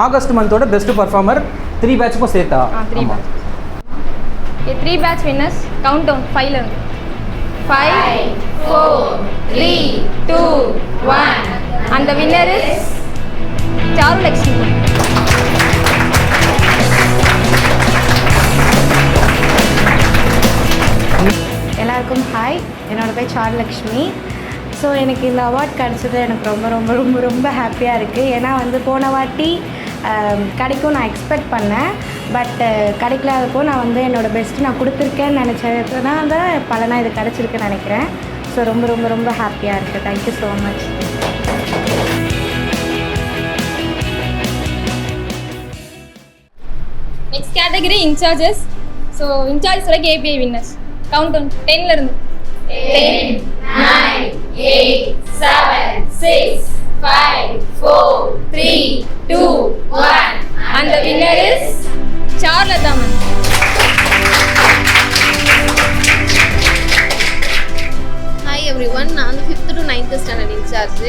August மந்தோட best performer 3 பேட்சுக்கும் சேர்த்தா 3 batch. Okay 3 batch winners count down 5 ல இருந்து 5 4 3 2 1 and the winner is சாருலக்ஷ்மி. எல்லாருக்கும் ஹாய், என்னோட பேர் சாருலக்ஷ்மி. ஸோ எனக்கு இந்த அவார்ட் கிடச்சது எனக்கு ரொம்ப ரொம்ப ரொம்ப ரொம்ப ஹாப்பியாக இருக்குது. ஏன்னா வந்து போன வாட்டி கிடைக்கும் நான் எக்ஸ்பெக்ட் பண்ணேன், பட் கிடைக்கலாதப்போ நான் வந்து என்னோடய பெஸ்ட்டு நான் கொடுத்துருக்கேன்னு நினச்சதுனால பலனாக இது கிடச்சிருக்குன்னு நினைக்கிறேன். ஸோ ரொம்ப ரொம்ப ரொம்ப ஹாப்பியாக இருக்குது. Thank you so much. Next category incharges. So இன்சார்ஜஸோட கேபிஐ வின்னர்ஸ் கவுண்ட் டவுன் 10 ல இருந்து 10 9 8 7 6 5 4 3 2 1 and the winner is Charlatha ma'am. Hi everyone, நான் வந்து 5th to 9th standard incharge.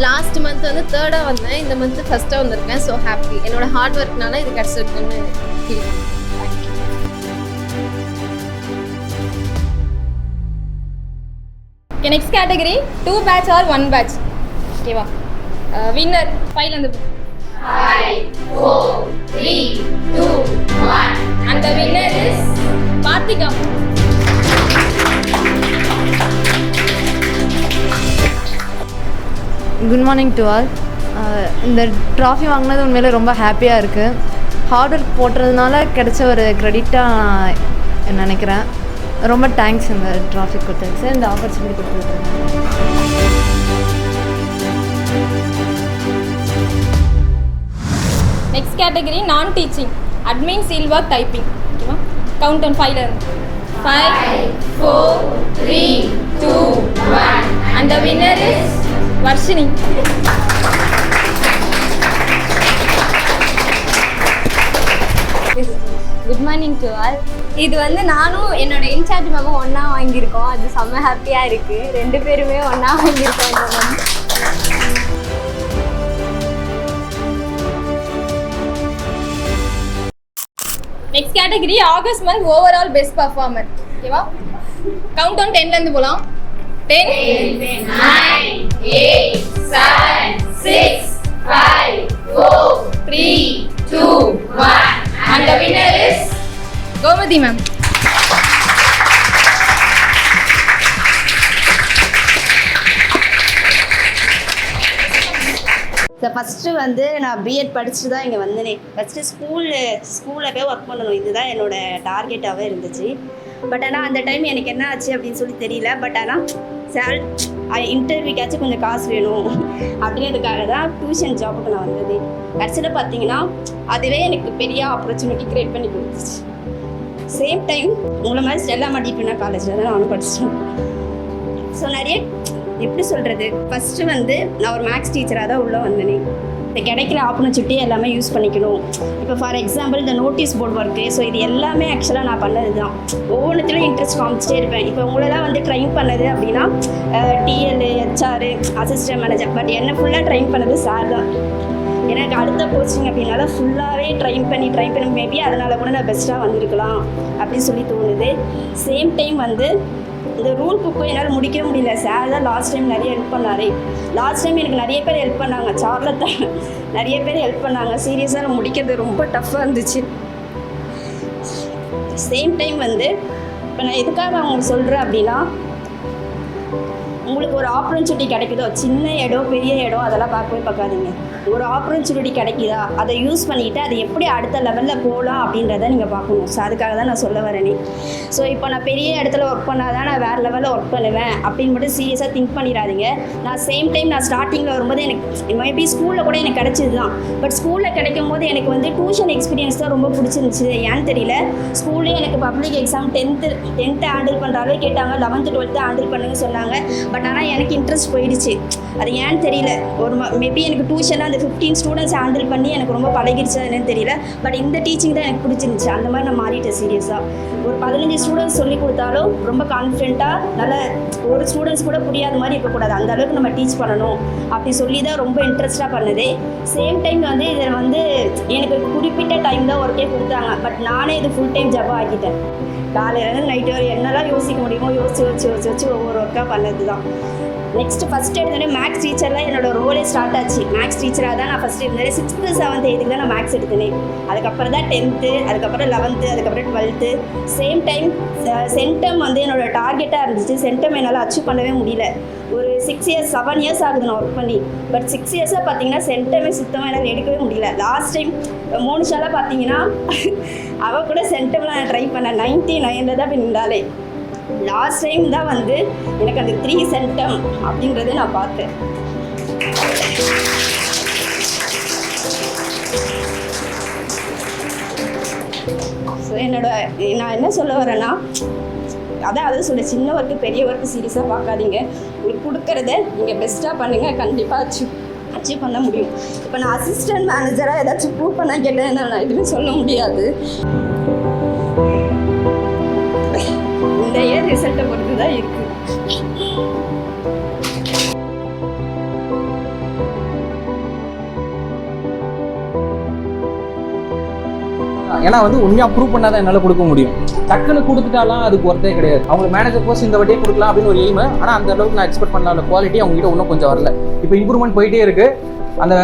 Last month வந்து 3rd வந்தேன், இந்த மந்த் 1st வந்திருக்கேன். ஸோ ஹாப்பி, என்னோட ஹார்ட் ஒர்க்னால இது கிடச்சிருக்குன்னு ஃபீல் பண்ணேன். Okay next category 2 batch or 1 batch. ஓகேவா? வின்னர் 5 ல இருந்து 5 4 3 2 1 and the winner is Parthika. Good morning to all. இந்த ட்ராஃபி வாங்கினது உண்மையிலே ரொம்ப ஹாப்பியாக இருக்குது. ஹார்ட் ஒர்க் போட்டுறதுனால கிடைச்ச ஒரு க்ரெடிட்டாக நான் நினைக்கிறேன். ரொம்ப தேங்க்ஸ் இந்த ட்ராஃபி கொடுத்ததுக்கு, இந்த ஆப்பர்ச்சுனிட்டி கொடுத்ததுக்கு. நெக்ஸ்ட் கேட்டகரி நான் teaching admin seal work typing. ஓகேவா? கவுண்ட் டவுன் 5 ல இருந்து 5 4 3 2 1 and the winner is Varshini. Good morning to all. இது வந்து நானும் என்னோட இன்சார்ஜ் மேமும் ஒன்றா வாங்கியிருக்கோம். அது செம்ம ஹாப்பியாக இருக்குது. 2 பேருமே ஒன்றா வாங்கியிருக்கோம் இந்த month. Next category August month overall best performer. ஓகேவா? கவுண்ட் டவுன் 10 ல இருந்து போலாம். 10 9 8 7 6 5 4 3 2 1 and the winner is Gomathi ma'am. So first வந்து நான் பிஎட் படிச்சுட்டு தான் இங்கே வந்தேனே. ஃபஸ்ட்டு ஸ்கூலில் போய் ஒர்க் பண்ணணும், இதுதான் என்னோடய டார்கெட்டாகவே இருந்துச்சு. பட் ஆனால் அந்த டைம் எனக்கு என்ன ஆச்சு அப்படின்னு சொல்லி தெரியல. பட் ஆனால் இன்டர்வியூக்காச்சும் கொஞ்சம் காசு வேணும் அப்படின்றதுக்காக தான் டியூஷன் ஜாபுக்கு நான் வந்தது. கடைசியில் பார்த்தீங்கன்னா அதுவே எனக்கு பெரிய ஆப்பர்ச்சுனிட்டி க்ரியேட் பண்ணி கொடுத்துச்சு. சேம் டைம் உங்களை மாதிரி ஸ்டெல்லா மடிப்பினா காலேஜில் தான் நானும் படித்தேன். ஸோ நிறைய எப்படி சொல்கிறது, ஃபஸ்ட்டு வந்து நான் ஒரு மேக்ஸ் டீச்சராக தான் உள்ளே வந்தேனே. இந்த கிடைக்கிற ஆப்பர்ச்சுனிட்டி எல்லாமே யூஸ் பண்ணிக்கணும். இப்போ ஃபார் எக்ஸாம்பிள் இந்த நோட்டீஸ் போர்டு ஒர்க்கு, ஸோ இது எல்லாமே ஆக்சுவலாக நான் பண்ணது தான். ஒவ்வொன்றுத்துலையும் இன்ட்ரெஸ்ட் காமிச்சிட்டே இருப்பேன். இப்போ உங்களெல்லாம் வந்து ட்ரைன் பண்ணது அப்படின்னா TL HR assistant manager, but என்ன ஃபுல்லாக ட்ரைன் பண்ணது சார் தான். எனக்கு அடுத்த கோச்சிங் அப்படின்னால ஃபுல்லாகவே ட்ரைன் பண்ணி மேபி அதனால் கூட நான் பெஸ்ட்டாக வந்திருக்கலாம் அப்படின்னு சொல்லி தோணுது. சேம் டைம் வந்து இந்த ரூல் புக்கும் என்னால் முடிக்க முடியல. சார் தான் லாஸ்ட் டைம் நிறைய ஹெல்ப் பண்ணார். லாஸ்ட் டைம் எனக்கு நிறைய பேர் ஹெல்ப் பண்ணாங்க, சார்லதா நிறைய பேர் ஹெல்ப் பண்ணாங்க. சீரியஸாக நான் முடிக்கிறது ரொம்ப டஃப்பாக இருந்துச்சு. சேம் டைம் வந்து இப்போ நான் எதுக்காக அவங்களுக்கு சொல்கிறேன் அப்படின்னா, உங்களுக்கு ஒரு ஆப்பர்ச்சுனிட்டி கிடைக்குதோ, சின்ன இடம் பெரிய இடம் அதெல்லாம் பார்க்காதீங்க. ஒரு ஆப்பர்ச்சுனிட்டி கிடைக்குதா அதை யூஸ் பண்ணிக்கிட்டு அதை எப்படி அடுத்த லெவலில் போகலாம் அப்படின்றத நீங்கள் பார்க்கணும். ஸோ அதுக்காக தான் நான் சொல்ல வரேனே. ஸோ இப்போ நான் பெரிய இடத்துல ஒர்க் பண்ணால் தான் நான் வேறு லெவலில் ஒர்க் பண்ணுவேன் அப்படின்னு மட்டும் சீரியஸாக திங்க் பண்ணிடாதீங்க. நான் சேம் டைம் நான் ஸ்டார்டிங்கில் வரும்போது எனக்கு மேபி ஸ்கூலில் கூட எனக்கு கிடைச்சிது தான். பட் ஸ்கூலில் கிடைக்கும் போது எனக்கு வந்து டியூஷன் எக்ஸ்பீரியன்ஸ் தான் ரொம்ப பிடிச்சிருந்துச்சு. ஏன்னு தெரியல, ஸ்கூல்லேயே எனக்கு பப்ளிக் எக்ஸாம் 10th ஹேண்டில் பண்ணுறாவே கேட்டாங்க, 11th 12th ஹேண்டில் பண்ணுங்க சொன்னாங்க. பட் ஆனால் எனக்கு இன்ட்ரெஸ்ட் போயிடுச்சு. அது ஏன்னு தெரியல. ஒரு மேபி எனக்கு டியூஷனில் அந்த 15 ஸ்டூடெண்ட்ஸ் ஹேண்டில் பண்ணி எனக்கு ரொம்ப பழகிடுச்சு என்னன்னு தெரியல. பட் இந்த டீச்சிங் தான் எனக்கு பிடிச்சிருந்துச்சு. அந்த மாதிரி நான் மாறிட்டேன் சீரியஸாக. ஒரு 15 ஸ்டூடெண்ட்ஸ் சொல்லி கொடுத்தாலும் ரொம்ப கான்ஃபிடென்ட்டாக நல்ல ஒரு ஸ்டூடெண்ட்ஸ் கூட புரியாத மாதிரி இருக்கக்கூடாது, அந்த அளவுக்கு நம்ம டீச் பண்ணணும் அப்படி சொல்லி தான் ரொம்ப இன்ட்ரெஸ்ட்டாக பண்ணது. சேம் டைம் வந்து இதில் வந்து எனக்கு குறிப்பிட்ட டைம் தான் ஒர்க்கே கொடுத்தாங்க. பட் நானே இது ஃபுல் டைம் ஜாபாக ஆக்கிட்டேன். காலையிலேருந்து நைட்டு வரை என்னெல்லாம் யோசிக்க முடியுமோ யோசிச்சு ஒவ்வொரு ஒர்க்காக பண்ணது தான். நெக்ஸ்ட்டு ஃபஸ்ட்டு எடுத்தோடனே மேக்ஸ் டீச்சரில் என்னோட ரோலே ஸ்டார்ட் ஆச்சு. மேக்ஸ் டீச்சராக தான் நான் ஃபஸ்ட்டு இருந்தேன். 6th 7th 8th தான் நான் மேக்ஸ் எடுத்தேன். அதுக்கப்புறம் தான் 10th, அதுக்கப்புறம் 11th, அதுக்கப்புறம் 12th. சேம் டைம் சென்டம் வந்து என்னோட டார்கெட்டாக இருந்துச்சு. சென்டம் என்னால் அச்சீவ் பண்ணவே முடியல. ஒரு 6 years 7 years ஆகுது நான் ஒர்க் பண்ணி. பட் 6 yearsஸாக பார்த்தீங்கன்னா சென்டமே சுத்தமாக என்னால் எடுக்கவே முடியல. லாஸ்ட் டைம் மோனிஷாலாம் பார்த்தீங்கன்னா அவள் கூட சென்டம்லாம் நான் ட்ரை பண்ணேன். 99 தான் போய் நின்றாலே. லாஸ்ட் டைம் தான் வந்து எனக்கு அந்த 3 சென்டம் அப்படின்றத நான் பார்த்தேன். ஸோ நான் என்ன சொல்ல வரேன்னா, அதான் சொல்ல, சின்ன ஒர்க்கு பெரிய ஒர்க்கு சீரியஸாக பார்க்காதீங்க. உங்களுக்கு கொடுக்குறத நீங்கள் பெஸ்ட்டாக பண்ணுங்கள், கண்டிப்பாக அச்சீவ் பண்ண முடியும். இப்போ நான் அசிஸ்டன்ட் மேனேஜராக ஏதாச்சும் ப்ரூவ் பண்ண கேட்டேன், நான் எதுவுமே சொல்ல முடியாது. இந்த இயர் ரிசல்ட்டை பொறுத்து தான் இருக்குது. ஏன்னா வந்து உண்மையாக ப்ரூவ் பண்ணாதான் என்னால் கொடுக்க முடியும். டக்குன்னு கொடுத்துட்டாலாம் அதுக்கு ஒர்த்தே கிடையாது. அவங்களுக்கு மேனேஜர் போஸ்ட் இந்த வாட்டியே கொடுக்கலாம் அப்படின்னு ஒரு எய்ம். ஆனால் அந்த அளவுக்கு நான் எக்ஸ்பெக்ட் பண்ணல குவாலிட்டி அவங்ககிட்ட இன்னும் கொஞ்சம் வரல. இப்போ இம்ப்ரூவ்மெண்ட் போயிட்டே இருக்குது. அந்த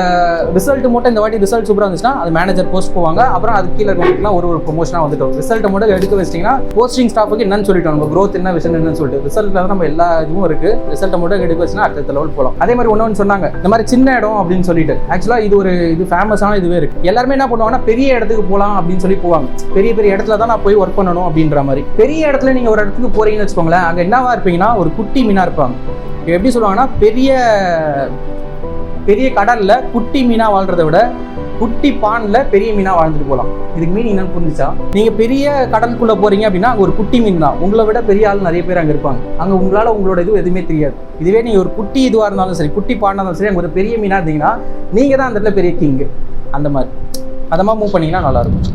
ரிசல்ட் மட்டும் இந்த வாட்டி ரிசல்ட் சூப்பராக இருந்துச்சுன்னா அது மேனேஜர் போஸ்ட் போவாங்க. அப்புறம் அது கீழே இருக்கவங்களுக்குலாம் ஒரு ப்ரொமோஷனாக வந்துட்டோம். ரிசல்ட்டை மட்டும் எடுக்க வச்சிட்டிங்கன்னா போஸ்டிங் ஸ்டாஃபுக்கு என்னன்னு சொல்லிட்டோம், நம்ம க்ரோத் என்ன விஷயம் என்னன்னு சொல்லிட்டு. ரிசல்ட்டில் தான் நம்ம எல்லா இதுவும் இருக்குது. ரிசல்ட்டை மட்டும் எடுக்க வச்சுன்னா அடுத்த லெவல் போகலாம். அதே மாதிரி ஒன்று சொன்னாங்க, இந்த மாதிரி சின்ன இடம் அப்படின்னு சொல்லிட்டு. ஆக்சுவலாக இது ஃபேமஸான இதுவே இருக்குது. எல்லாருமே என்ன பண்ணுவாங்கன்னா பெரிய இடத்துக்கு போகலாம் அப்படின்னு சொல்லி போவாங்க. பெரிய பெரிய இடத்துல தான் நான் போய் ஒர்க் பண்ணணும் அப்படின்ற மாதிரி. பெரிய இடத்துல நீங்கள் ஒரு இடத்துக்கு போகிறீங்கன்னு வச்சுக்கோங்களேன், அங்கே என்னவா இருப்பீங்கன்னா ஒரு குட்டி மீனாக இருப்பாங்க. எப்படி சொல்லுவாங்கன்னா, பெரிய கடல்ல குட்டி மீனா வாழ்றதை விட குட்டி பான்ல பெரிய மீனா வாழ்ந்துட்டு போகலாம். இதுக்கு மீன் என்னன்னு புரிஞ்சுச்சா? நீங்க பெரிய கடலுக்குள்ள போறீங்க அப்படின்னா அங்க ஒரு குட்டி மீன் தான். உங்களை விட பெரிய ஆள் நிறைய பேர் அங்க இருப்பாங்க. அங்க உங்களால உங்களோட இது எதுவுமே தெரியாது. இதுவே நீங்க ஒரு குட்டி இதுவா இருந்தாலும் சரி, குட்டி பானா இருந்தாலும் சரி, அங்க ஒரு பெரிய மீனா இருந்தீங்கன்னா நீங்க தான் அந்த இடத்துல பெரிய கிங். அந்த மாதிரி மூவ் பண்ணீங்கன்னா நல்லா இருக்கும்.